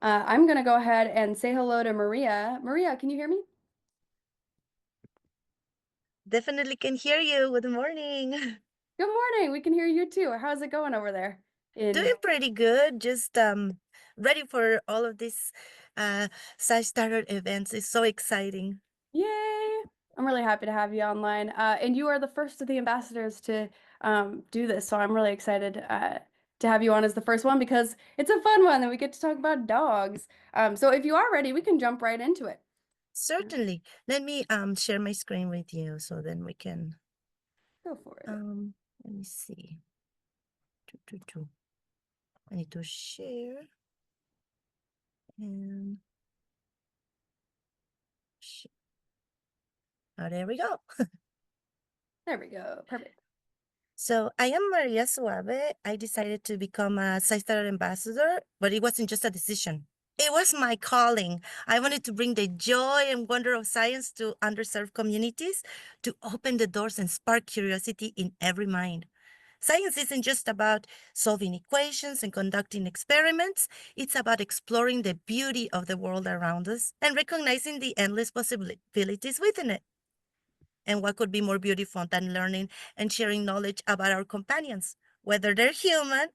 I'm going to go ahead and say hello to Maria. Maria, can you hear me? Definitely can hear you. Good morning. Good morning. We can hear you too. How's it going over there? Doing pretty good. Just ready for all of these uh SciStarter events. It's so exciting. Yay! I'm really happy to have you online. And you are the first of the ambassadors to do this, so I'm really excited to have you on as the first one because it's a fun one and we get to talk about dogs. So if you are ready, we can jump right into it. Certainly. Let me share my screen with you so then we can Go for it. let me see. I need to share and share. Oh, there we go. There we go. Perfect. So I am Maria Suwabe. I decided to become a SciStarter ambassador, but it wasn't just a decision. It was my calling. I wanted to bring the joy and wonder of science to underserved communities, to open the doors and spark curiosity in every mind. Science isn't just about solving equations and conducting experiments. It's about exploring the beauty of the world around us and recognizing the endless possibilities within it. And what could be more beautiful than learning and sharing knowledge about our companions, whether they're human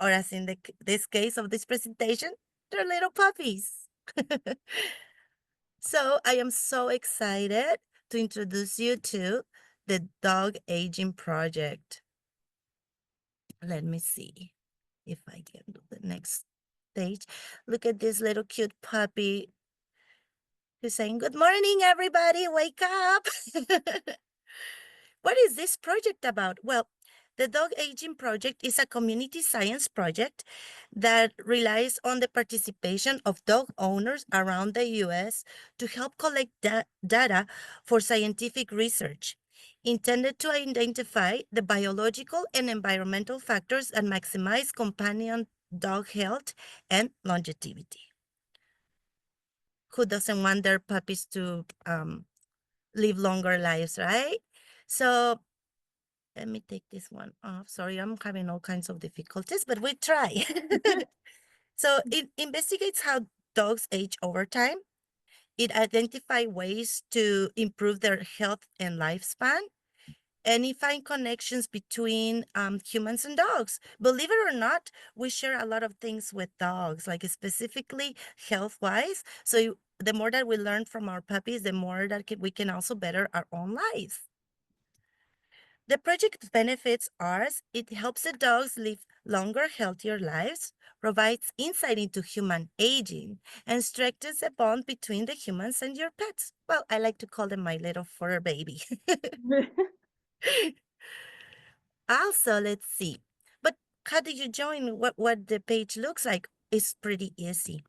or, as in this case of this presentation, they're little puppies. So I am so excited to introduce you to the Dog Aging Project. Let me see if I can do the next stage. Look at this little cute puppy who's saying, "Good morning, everybody, wake up." What is this project about? Well, the Dog Aging Project is a community science project that relies on the participation of dog owners around the US to help collect data for scientific research, intended to identify the biological and environmental factors that maximize companion dog health and longevity. Who doesn't want their puppies to live longer lives, right? So let me take this one off. Sorry, I'm having all kinds of difficulties, but we try. So it investigates how dogs age over time. It identifies ways to improve their health and lifespan. And it finds connections between humans and dogs. Believe it or not, we share a lot of things with dogs, like specifically health-wise. So the more that we learn from our puppies, the more that we can also better our own lives. The project benefits are it helps the dogs live longer, healthier lives, provides insight into human aging, and strengthens the bond between the humans and your pets. Well, I like to call them my little fur baby. Also, let's see. But how do you join? What the page looks like is pretty easy.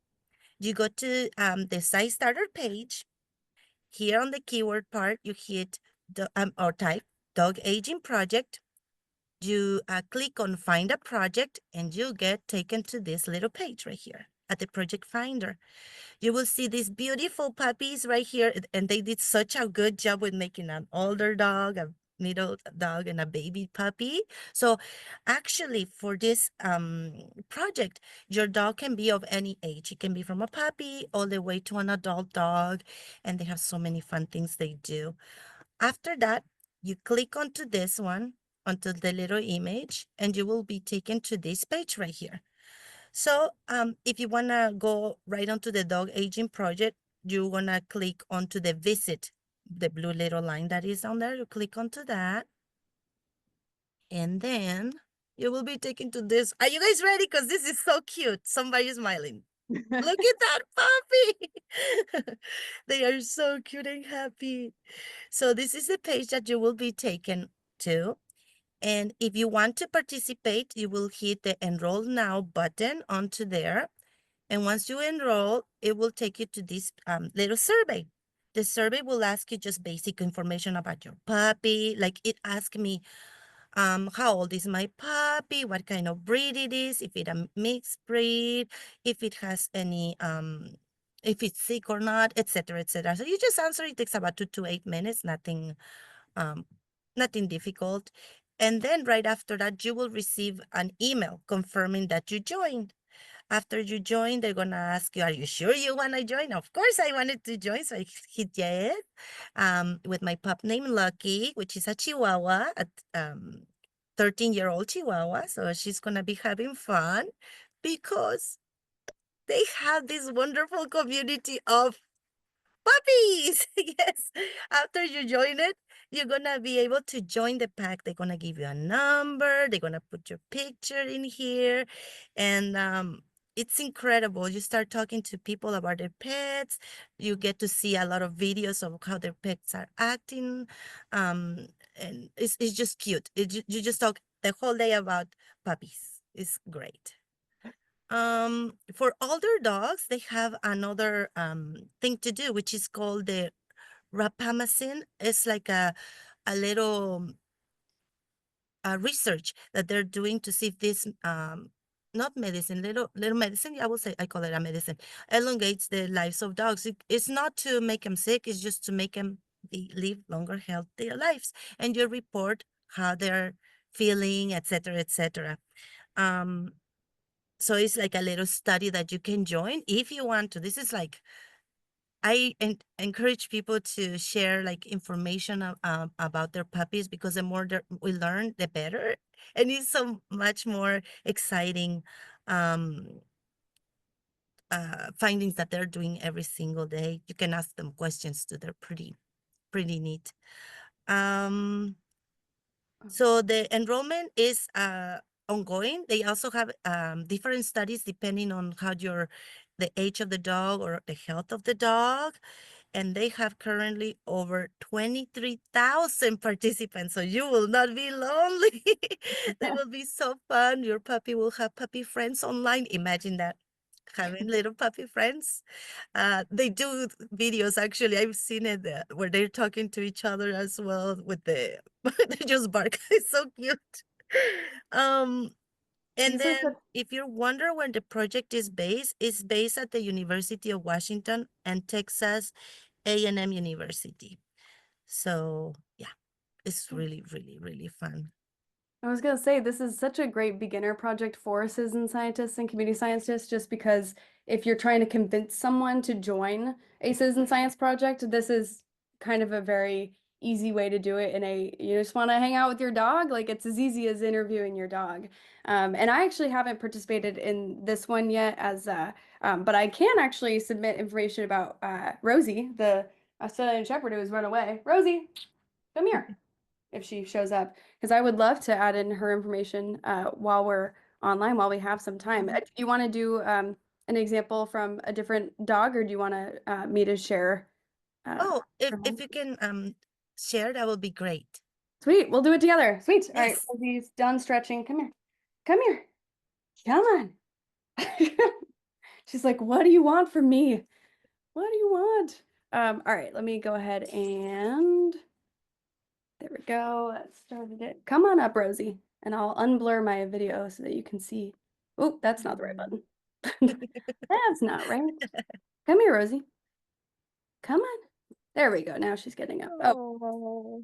You go to the SciStarter page. Here on the keyword part, you hit the or type Dog Aging Project. You click on Find a Project, and you get taken to this little page right here at the Project Finder. You will see these beautiful puppies right here, and they did such a good job with making an older dog, a middle dog, and a baby puppy. So actually, for this project, your dog can be of any age. It can be from a puppy all the way to an adult dog, and they have so many fun things they do. After that, you click onto this one, onto the little image, and you will be taken to this page right here. So if you want to go right onto the Dog Aging Project, you want to click onto the visit, the blue little line that is on there. You click onto that. And then you will be taken to this. Are you guys ready? Because this is so cute. Somebody's smiling. Look at that puppy. They are so cute and happy. So this is the page that you will be taken to. And if you want to participate, you will hit the Enroll Now button onto there. And once you enroll, it will take you to this little survey. The survey will ask you just basic information about your puppy. Like it asked me, how old is my puppy, what kind of breed it is, if it's a mixed breed, if it has any, if it's sick or not, etc., etc. So you just answer. It takes about 2 to 8 minutes, um, nothing difficult. And then right after that, you will receive an email confirming that you joined. After you join, they're gonna ask you, "Are you sure you want to join?" Of course, I wanted to join, so I hit yes. With my pup named Lucky, which is a Chihuahua, a 13-year-old Chihuahua. So she's gonna be having fun because they have this wonderful community of puppies. Yes. After you join it, you're gonna be able to join the pack. They're gonna give you a number, they're gonna put your picture in here, and it's incredible. You start talking to people about their pets, you get to see a lot of videos of how their pets are acting. um and it's just cute. You just talk the whole day about puppies. It's great. For older dogs, they have another thing to do, which is called the rapamycin. It's like a little research that they're doing to see if this not medicine, little medicine. I will say I call it a medicine. Elongates the lives of dogs. It's not to make them sick. It's just to make them live longer, healthier lives. And you report how they're feeling, etc., etc. Um, so it's like a little study that you can join if you want to. This is like encourage people to share like information about their puppies, because the more we learn, the better, and it's so much more exciting um, findings that they're doing every single day. You can ask them questions too. They're pretty neat. Um, So the enrollment is ongoing. They also have different studies depending on the age of the dog or the health of the dog. And they have currently over 23,000 participants. So you will not be lonely. They will be so fun. Your puppy will have puppy friends online. Imagine that, having little puppy friends. They do videos, actually. I've seen it where they're talking to each other as well with they just bark. It's so cute. Um, and These are then such if you wonder where the project is based, it's based at the University of Washington and Texas A&M University. So yeah, it's really, really, really fun. I was gonna say this is such a great beginner project for citizen scientists and community scientists, just because if you're trying to convince someone to join a citizen science project, this is kind of a very easy way to do it. You just want to hang out with your dog, like it's as easy as interviewing your dog. And I actually haven't participated in this one yet, but I can actually submit information about Rosie, the Australian Shepherd who has run away. Rosie, come here if she shows up, because I would love to add in her information while we're online, while we have some time. Mhm. Do you want to do an example from a different dog, or do you want me to share? Oh, if Her if home? you can share, that would be great. Sweet, we'll do it together. Sweet. All right, Yes. Rosie's done stretching. Come here. Come here. Come on. She's like, what do you want from me? What do you want? All right, let me go ahead and there we go. That started it. Come on up, Rosie, and I'll unblur my video so that you can see. Oh, that's not the right Mhm. button. That's not right. Come here, Rosie. Come on. There we go. Now she's getting up. Oh, Oh,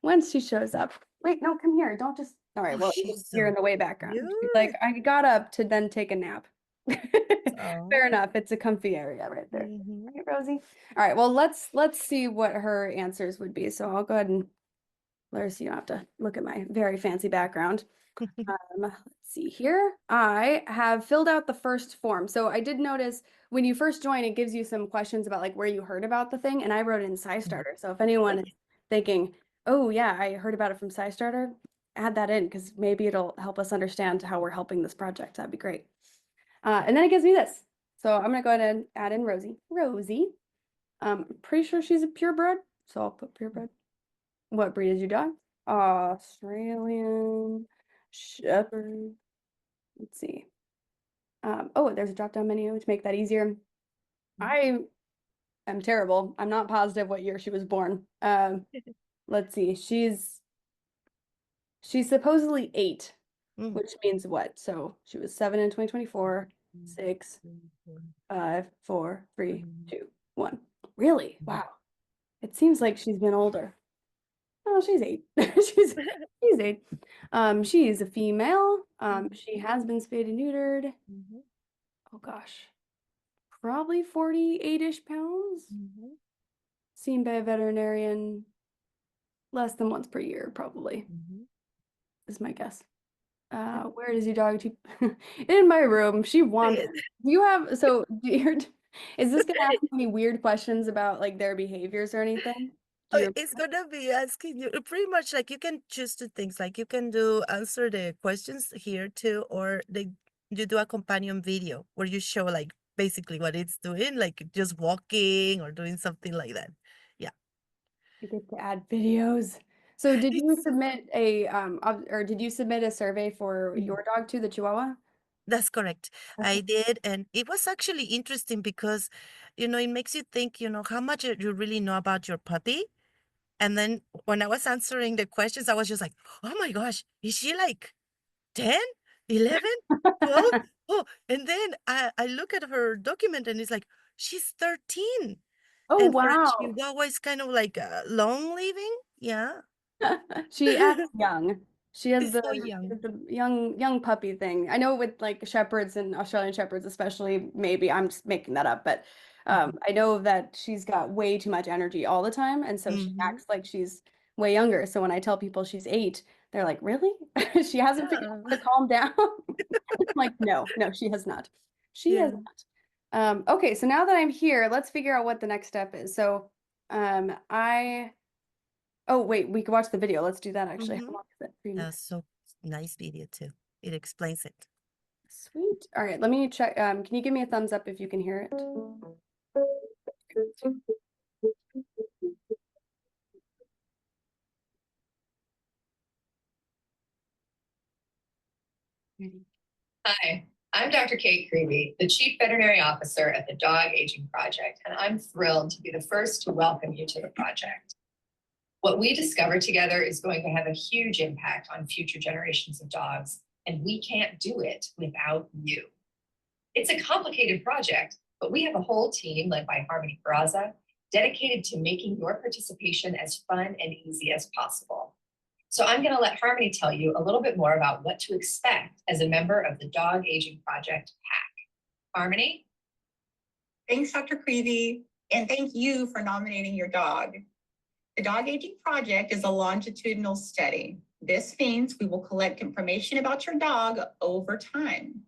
once she shows up. Wait, no, come here. Don't just. All right, oh, well, she's you're so in the way background. She's like, cute. I got up to then take a nap. Fair Oh. enough. It's a comfy area right there. Hmm. Right, Rosie? All right, well, let's see what her answers would be. So I'll go ahead and let her see. You don't have to look at my very fancy background. Let's see here. I have filled out the first form. So I did notice when you first join, it gives you some questions about like where you heard about the thing, and I wrote in SciStarter. So if anyone is Okay. thinking, oh yeah, I heard about it from SciStarter, add that in because maybe it'll help us understand how we're helping this project. That'd be great. And then it gives me this. So I'm gonna go ahead and add in Rosie. Rosie. Pretty sure she's a purebred, so I'll put purebred. What breed is your dog? Australian Shepherd. Let's see. Oh, there's a drop-down menu to make that easier. I am terrible. I'm not positive what year she was born. Let's see. She's supposedly 8, Mm. which means what? So she was 7 in 2024, 6, 5, 4, 3, 2, 1. Really? Wow. It seems like she's been older. Oh, she's 8. She's 8. She is a female. She has been spayed and neutered. oh gosh, probably 48-ish pounds. Mhm, Seen by a veterinarian less than once per year, probably, mhm. is my guess. Where does your dog keep? In my room. She wanders. Do you have, so do your, is this gonna ask any weird questions about like their behaviors or anything? Do you It's gonna be asking you pretty much like you can choose two things. Like you can do answer the questions here too, or you do a companion video where you show like basically what it's doing, like just walking or doing something like that. Yeah. you get to add videos? So did you It's so submit a or did you submit a survey for mm, your dog too, the Chihuahua? that's correct. Okay. I did, and it was actually interesting because, it makes you think, how much you really know about your puppy. And then when I was answering the questions, I was just like, oh my gosh, is she like 10, 11, 12? Oh, and then I look at her document and it's like, she's 13. Oh And for a wow. Chihuahua, it's kind of like long living. Yeah. She acts young. She has It's so young. the young puppy thing. I know with like shepherds and Australian shepherds especially, maybe I'm just making that up, but Mhm. I know that she's got way too much energy all the time, and so she Mhm. acts like she's way younger. So when I tell people she's 8, they're like, "Really? She hasn't figured out how Yeah. to calm down?" I'm like, no, no, she has not. She has Yeah. not. Okay, so now that I'm here, let's figure out what the next step is. So I Oh, wait, we could watch the video. Let's do that actually. How Mhm. long is it? 3 minutes. So nice video too. It explains it. Sweet. All right, let me check. Can you give me a thumbs up if you can hear it? Ready. Hi, I'm Dr. Kate Creevy, the Chief Veterinary Officer at the Dog Aging Project, and I'm thrilled to be the first to welcome you to the project. What we discover together is going to have a huge impact on future generations of dogs, and we can't do it without you. It's a complicated project, but we have a whole team led by Harmony Peraza dedicated to making your participation as fun and easy as possible. So I'm going to let Harmony tell you a little bit more about what to expect as a member of the Dog Aging Project PAC. Harmony? Thanks, Dr. Creevy, and thank you for nominating your dog. The Dog Aging Project is a longitudinal study. This means we will collect information about your dog over time.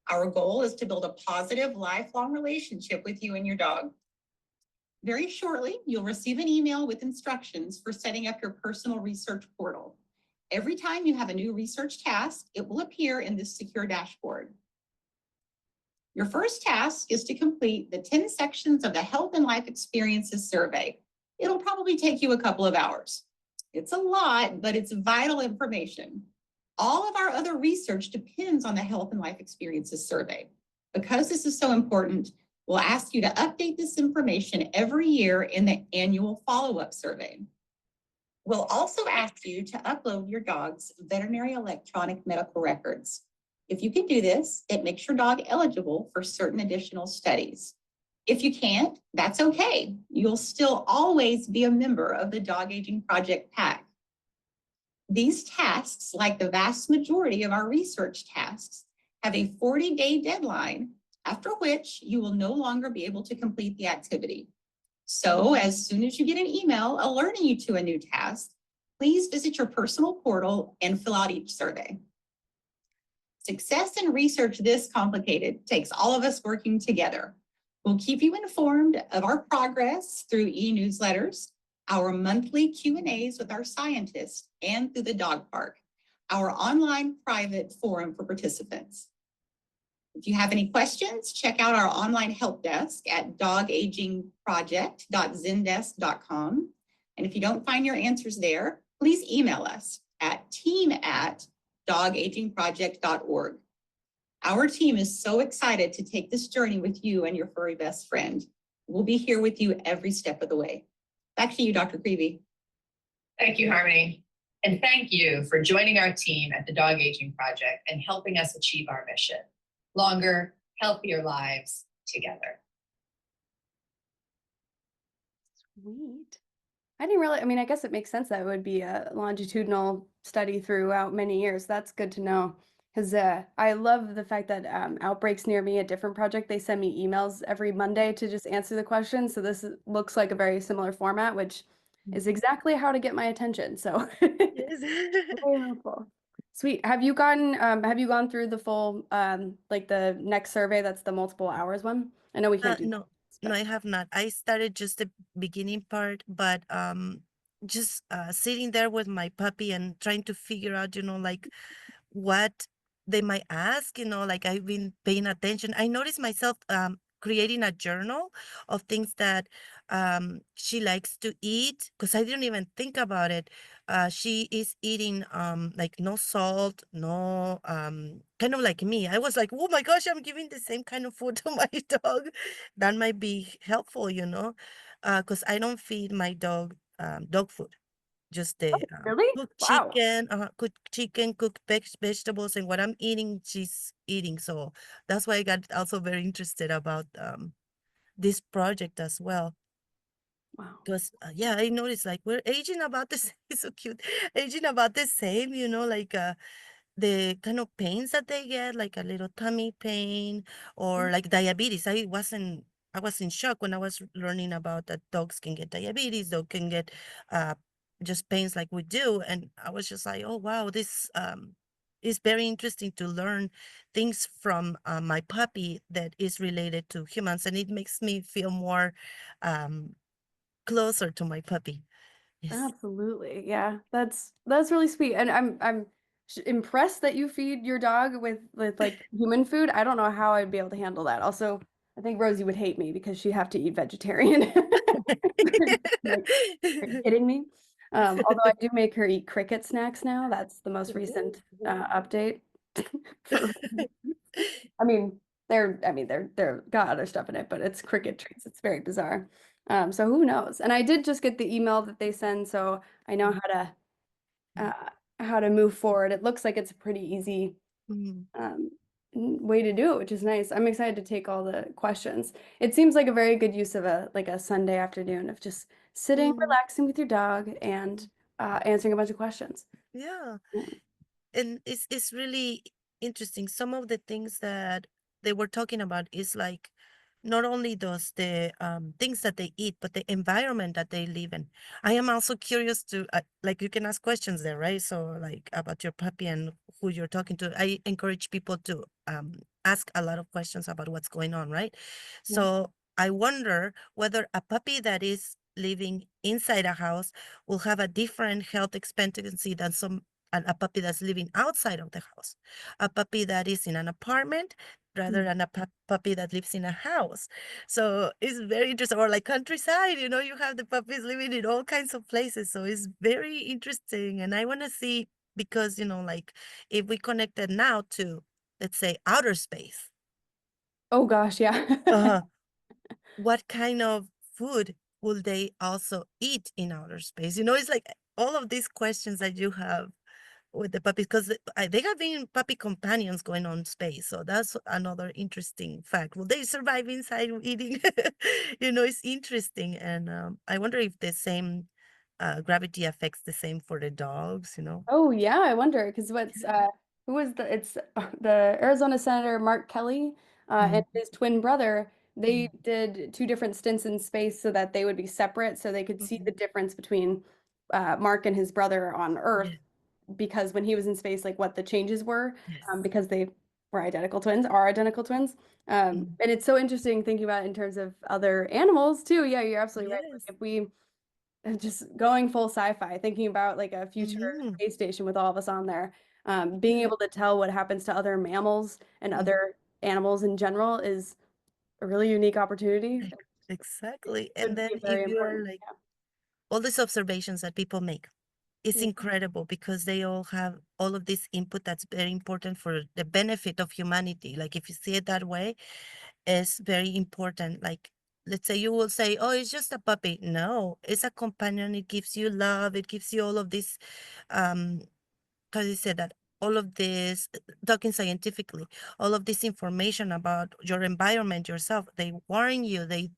Our goal is to build a positive, lifelong relationship with you and your dog. Very shortly, you'll receive an email with instructions for setting up your personal research portal. Every time you have a new research task, it will appear in this secure dashboard. Your first task is to complete the 10 sections of the Health and Life Experiences survey. It'll probably take you a couple of hours. It's a lot, but it's vital information. All of our other research depends on the Health and Life Experiences survey. Because this is so important, we'll ask you to update this information every year in the annual follow-up survey. We'll also ask you to upload your dog's veterinary electronic medical records. If you can do this, it makes your dog eligible for certain additional studies. If you can't, that's okay. You'll still always be a member of the Dog Aging Project PAC. These tasks, like the vast majority of our research tasks, have a 40-day deadline, after which you will no longer be able to complete the activity. So as soon as you get an email alerting you to a new task, please visit your personal portal and fill out each survey. Success in research this complicated takes all of us working together. We'll keep you informed of our progress through e-newsletters, our monthly Q&As with our scientists, and through the dog park, our online private forum for participants. If you have any questions, check out our online help desk at dogagingproject.zendesk.com. And if you don't find your answers there, please email us at team@dogagingproject.org. Our team is so excited to take this journey with you and your furry best friend. We'll be here with you every step of the way. Back to you, Dr. Creevy. Thank you, Harmony. And thank you for joining our team at the Dog Aging Project and helping us achieve our mission. Longer, healthier lives together. Sweet. I didn't really, I mean, I guess it makes sense that it would be a longitudinal study throughout many years. That's good to know. Because I love the fact that Outbreaks Near Me, a different project, they send me emails every Monday to just answer the questions. So looks like a very similar format, which is exactly how to get my attention. So Yes. very helpful. Sweet. Have you gone through the full like the next survey that's the multiple hours one? I know we can't do No, this, no, but I have not. I started just the beginning part, but just sitting there with my puppy and trying to figure out, like what they might ask, like I've been paying attention. I noticed myself creating a journal of things that she likes to eat because I didn't even think about it. She is eating like no salt, no kind of like me. I was like, oh my gosh, I'm giving the same kind of food to my dog. That might be helpful, because I don't feed my dog dog food, just the really? Wow. cooked chicken, cooked vegetables, and what I'm eating, she's eating. So that's why I got also very interested about this project as well. Wow. Because yeah, I noticed like we're aging about the same. It's so cute, aging about the same. Like the kind of pains that they get, like a little tummy pain or like diabetes. I was in shock when I was learning about that dogs can get diabetes, dog can get uh just pains like we do. And I was just like, oh wow, this is very interesting to learn things from my puppy that is related to humans, and it makes me feel more um closer to my puppy. Yes. Absolutely. Yeah. That's really sweet. And I'm impressed that you feed your dog with like human food. I don't know how I'd be able to handle that. Also, I think Rosie would hate me because she'd have to eat vegetarian. Like, are you kidding me? Although I do make her eat cricket snacks now. That's the most recent update for they're got other stuff in it, but it's cricket treats. It's very bizarre. So who knows? And I did just get the email that they send, so I know how to move forward. It looks like it's a pretty easy Mm, um, way to do it, which is nice. I'm excited to take all the questions. It seems like a very good use of a Sunday afternoon of just sitting, mm, relaxing with your dog, and answering a bunch of questions. yeah. Yeah. And it's really interesting. Some of the things that they were talking about is like not only those the things that they eat, but the environment that they live in. I am also curious to like you can ask questions there, right? So like about your puppy and who you're talking to. I encourage people to ask a lot of questions about what's going on, right? Yeah. So I wonder whether a puppy that is living inside a house will have a different health expectancy than a puppy that's living outside of the house, a puppy that is in an apartment rather Mm. than a puppy that lives in a house. So it's very interesting. Or like countryside, you have the puppies living in all kinds of places. So it's very interesting. And I want to see, because, like if we connect it now to, let's say, outer space, Oh gosh, yeah. uh, what kind of food will they also eat in outer space? It's like all of these questions that you have with the puppies, because they have been puppy companions going on space. So that's another interesting fact. Will they survive inside eating? It's interesting. And I wonder if the same gravity affects the same for the dogs. Oh yeah, I wonder because who was the Arizona Senator Mark Kelly and Mhm. his twin brother. They Mhm. did two different stints in space so that they would be separate, so they could see the Mhm. difference between Mark and his brother on Earth. Yeah. Because when he was in space, like what the changes were, Yes. because they are identical twins. Mhm. And it's so interesting thinking about it in terms of other animals too. Yeah, you're absolutely right. Like Yes. if we just going full sci-fi, thinking about like a future Mhm. space station with all of us on there, being able to tell what happens to other mammals and Mhm. other animals in general is a really unique opportunity. It Exactly. And could then be very if you're important. like all these observations that people make, it's Yeah. incredible because they all have all of this input that's very important for the benefit of humanity. Like if you see it that way, it's very important. Like let's say you will say, oh, it's just a puppy. No, it's a companion. It gives you love. It gives you all of this, um, how do you say that? All of this, talking scientifically, all of this information about your environment, yourself. They warn you. They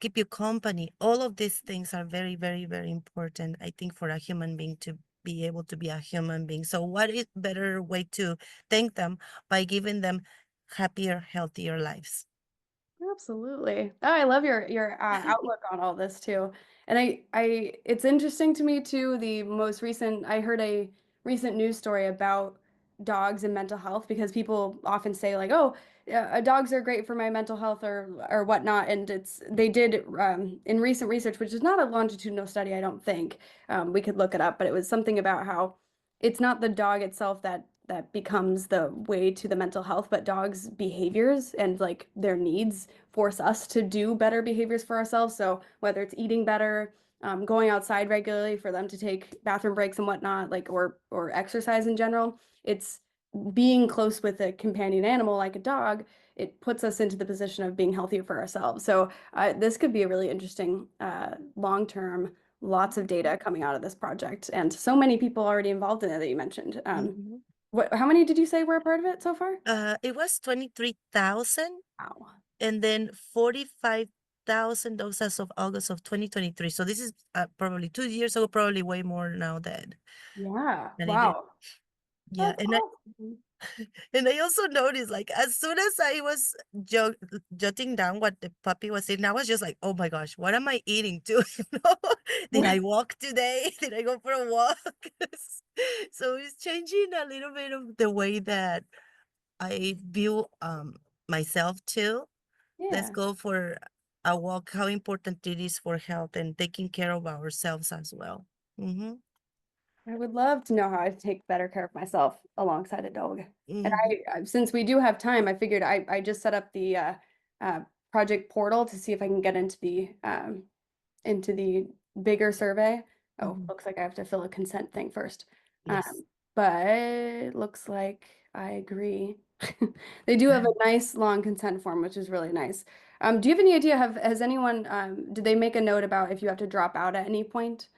keep you company. All of these things are very, very, very important, I think, for a human being be able to be a human being. So what is better way to thank them by giving them happier, healthier lives? Absolutely. Oh, I love your outlook on all this too. And it's interesting to me too, the most recent, I heard a recent news story about dogs and mental health because people often say like, oh, yeah, dogs are great for my mental health or whatnot. And they did in recent research, which is not a longitudinal study, I don't think. We could look it up, but it was something about how it's not the dog itself that becomes the way to the mental health, but dogs' behaviors and like their needs force us to do better behaviors for ourselves. So whether it's eating better, going outside regularly for them to take bathroom breaks and whatnot, like or exercise in general, it's being close with a companion animal like a dog. It puts us into the position of being healthier for ourselves. So this could be a really interesting long term. Lots of data coming out of this project, and so many people already involved in it that you mentioned. Mhm. How many did you say were a part of it so far? It was 23,000 Wow. and then 45,000 those as of August of 2023. So this is probably 2 years ago, probably way more now Yeah. than it is. Wow. Yeah, That's awesome. and I also noticed, like, as soon as I was jotting down what the puppy was saying, I was just like, oh my gosh, what am I eating too? You know? Did I walk today? Did I go for a walk? So it's changing a little bit of the way that I view myself too. Let's Yeah. go for a walk, how important it is for health and taking care of ourselves as well. Mm-hmm. I would love to know how to take better care of myself alongside a dog. And Mm-hmm. since we do have time, I figured I just set up the uh, project portal to see if I can get into the bigger survey. Oh, Mm-hmm. looks like I have to fill a consent thing first. Yes. But it looks like I agree. They do have a nice long consent form, which is really nice. Do you have any idea, has anyone, did they make a note about if you have to drop out at any point?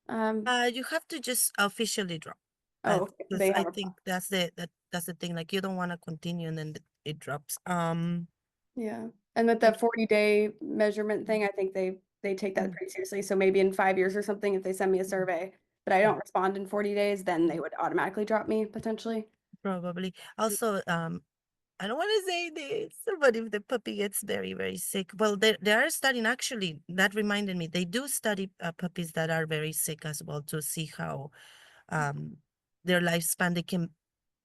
Um, You have to just officially drop. oh, okay, so Because they I have a, think that's the thing. Like you don't want to continue and then it drops. yeah. And with the 40-day measurement thing, I think they take that Mm, pretty seriously. So maybe in 5 years or something, if they send me a survey, but I yeah, don't respond in 40 days, then they would automatically drop me potentially. probably. Also, I don't want to say this, but if the puppy gets very, very sick, well, they are studying actually. That reminded me, they do study puppies that are very sick as well to see how um their lifespan they can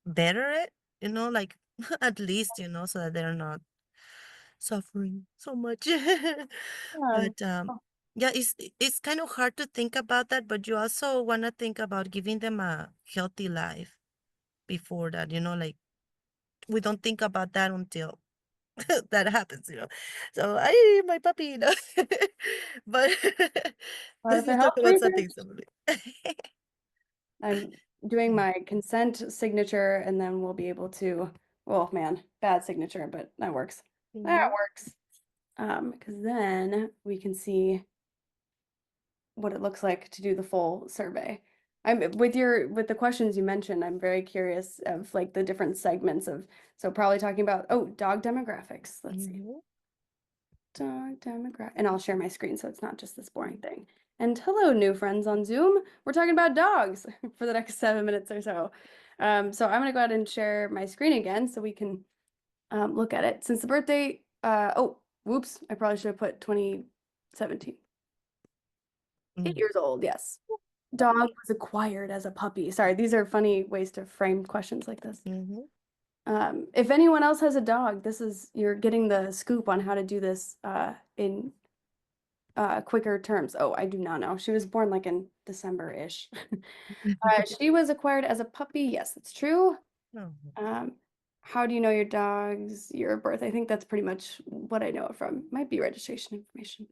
better it, like at least, so that they're not suffering so much. Yeah. But yeah, it's kind of hard to think about that, but you also want to think about giving them a healthy life before that, like we don't think about that until that happens. So my puppy. But Part of let's the not talk health about something research. similar. I'm doing my consent signature and then we'll be able to, well, man, bad signature, but that works. That Mhm, works. Because then we can see what it looks like to do the full survey. I'm with the questions you mentioned, I'm very curious of like the different segments of, so probably talking about, oh, dog demographics. Let's see. mhm, Dog demographic, and I'll share my screen so it's not just this boring thing. And hello, new friends on Zoom. We're talking about dogs for the next 7 minutes or so. So I'm gonna go ahead and share my screen again so we can look at it. Since the birthday, oh, whoops, I probably should have put 2017. Eight mhm. years old, yes. Dog was acquired as a puppy. Sorry, these are funny ways to frame questions like this. Mhm. If anyone else has a dog, you're getting the scoop on how to do this in quicker terms. Oh, I do not know. She was born like in December-ish. She was acquired as a puppy. Yes, that's true. Oh, Um, how do you know your dog's year of birth? I think that's pretty much what I know it from. Might be registration information.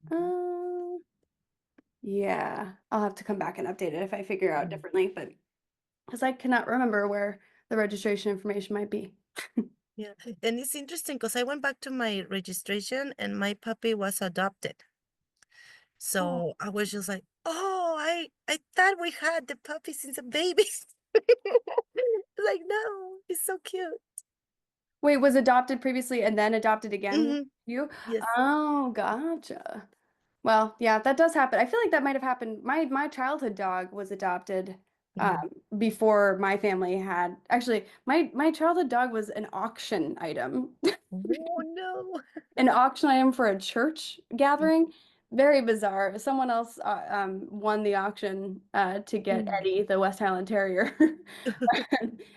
mhm, Uh, yeah, I'll have to come back and update it if I figure out mhm. differently, but because I cannot remember where the registration information might be. Yeah, and it's interesting because I went back to my registration and my puppy was adopted. Oh, So I was just like, oh, I thought we had the puppy since a baby. Like, no, it's so cute. wait, was adopted previously and then adopted again? Hmm. You? Yes. Oh, gotcha. Well, yeah, that does happen. I feel like that might have happened. My childhood dog was adopted Mhm. before my family had. Actually, my childhood dog was an auction item. Oh no. An auction item for a church gathering. Very bizarre. Someone else won the auction to get Mm. Eddie, the West Highland Terrier,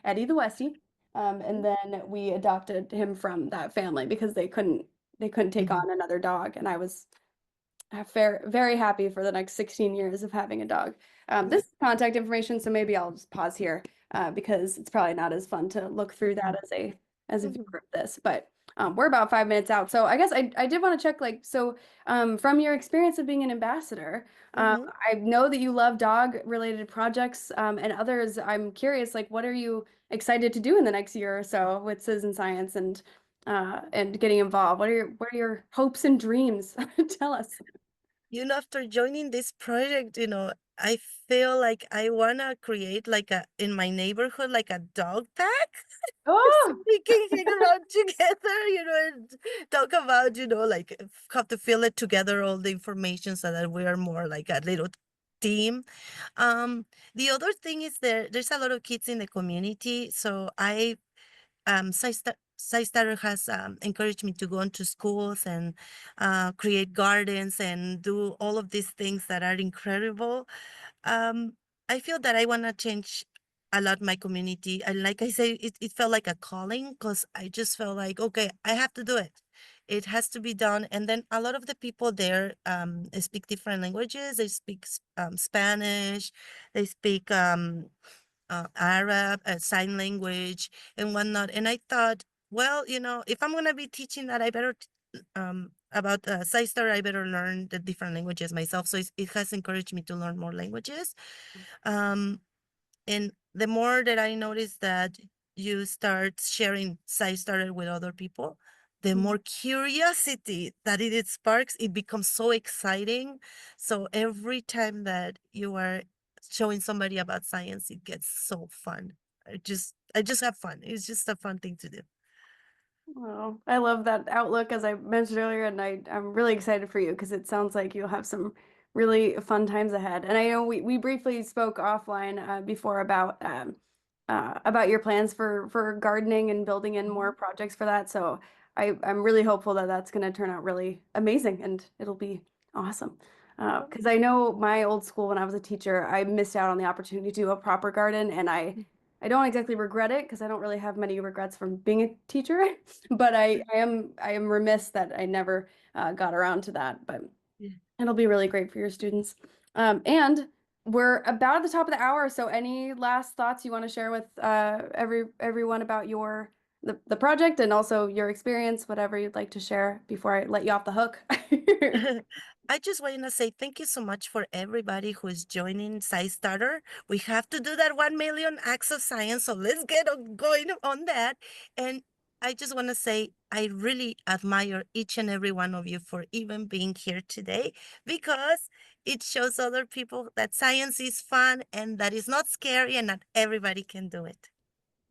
Eddie the Westie. And then we adopted him from that family because they couldn't take Mhm. on another dog, and I was very happy for the next 16 years of having a dog. Yeah. This is contact information, so maybe I'll just pause here because it's probably not as fun to look through that Mhm. as a Mhm. viewer of this. But we're about 5 minutes out, so I guess I did want to check like so from your experience of being an ambassador, Mhm. I know that you love dog related projects and others. I'm curious, like what are you excited to do in the next year or so with citizen science and getting involved? What are your hopes and dreams? Tell us. After joining this project, I feel like I wanna create like in my neighborhood, like a dog pack. So Oh, we can hang around together, and talk about, like how to fill it together, all the information so that we are more like a little team. The other thing is there's a lot of kids in the community. So SciStarter has encouraged me to go into schools and create gardens and do all of these things that are incredible. um, I feel that I want to change a lot my community. And like I say, it felt like a calling because I just felt like, okay, I have to do it. It has to be done. And then a lot of the people there speak different languages. They speak Spanish, they speak Arab, sign language, and whatnot. And I thought, well, if I'm going to be teaching that, I better about SciStar, I better learn the different languages myself. So it has encouraged me to learn more languages. Um, and the more that I notice that you start sharing SciStarter with other people, the more curiosity that it sparks, it becomes so exciting. So every time that you are showing somebody about science, it gets so fun. I just have fun. It's just a fun thing to do. well, I love that outlook as I mentioned earlier, and I'm really excited for you because it sounds like you'll have some really fun times ahead. And I know we briefly spoke offline before about your plans for gardening and building in more Mhm. projects for that. So I'm really hopeful that that's going to turn out really amazing and it'll be awesome. Oh, Because I know my old school when I was a teacher, I missed out on the opportunity to do a proper garden, and I don't exactly regret it because I don't really have many regrets from being a teacher, but I am remiss that I never got around to that. But yeah. it'll be really great for your students. And we're about at the top of the hour, so any last thoughts you want to share with everyone about the project and also your experience, whatever you'd like to share before I let you off the hook? I just want to say thank you so much for everybody who is joining SciStarter. We have to do that 1 million acts of science, so let's get going on that. And I just want to say I really admire each and every one of you for even being here today because it shows other people that science is fun and that it's not scary and that everybody can do it.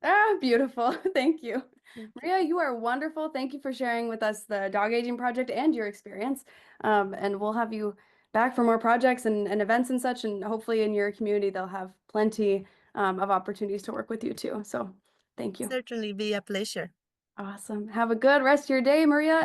Ah, beautiful. Thank you. Thank you. Maria, you are wonderful. Thank you for sharing with us the dog aging project and your experience. And we'll have you back for more projects and events and such. And hopefully in your community, they'll have plenty of opportunities to work with you too. So thank you. Certainly be a pleasure. Awesome. Have a good rest of your day, Maria.